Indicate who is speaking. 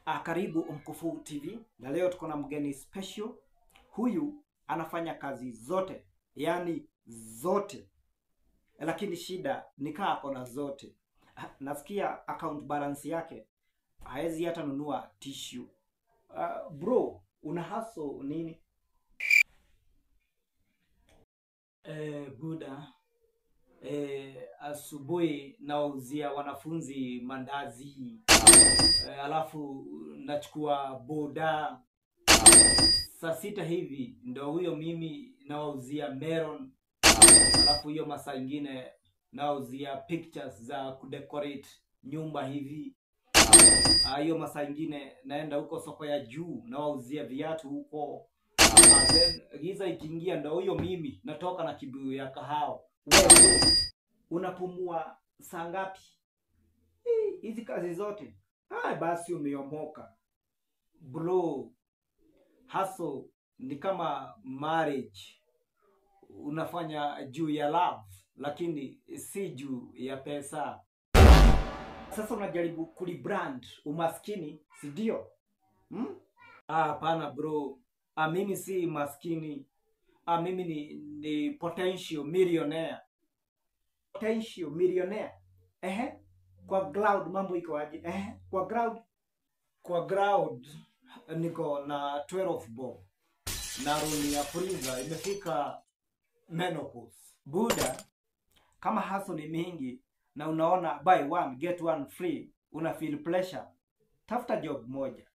Speaker 1: Karibu Mkufu TV na leo tuko na mgeni special. Huyu anafanya kazi zote, yani zote, lakini shida ni kaa akona zote. Nasikia account balance yake haezi hata nunua tissue. Bro, una hustle nini? Buda, asubuhi nauzia wanafunzi mandazi, alafu nachukua boda. Saa 6 hivi ndo huyo mimi nawauzia melon, alafu hiyo masaa ingine nawauzia pictures za kudecorate nyumba hivi. Hiyo masaa ingine naenda huko soko ya juu nawauzia viatu huko. Then giza ikiingia ndo huyo mimi natoka na kibuyu ya kahawa. Wewe unapumua saa ngapi? Hizi kazi zote. Basi umeomoka. Bro, hustle ni kama marriage. Unafanya juu ya love, lakini si juu ya pesa. Sasa unajaribu kulibrand umaskini, si ndio? Hapana bro. Mimi si maskini. Mimi ni potential millionaire. Potential millionaire. Kwa ground mambo iko aje? Kwa ground niko na 12 bob. Na runi ya freezer imefika menopause. Buda, kama hustle ni mingi na unaona buy one get one free, una feel pleasure, tafuta job moja.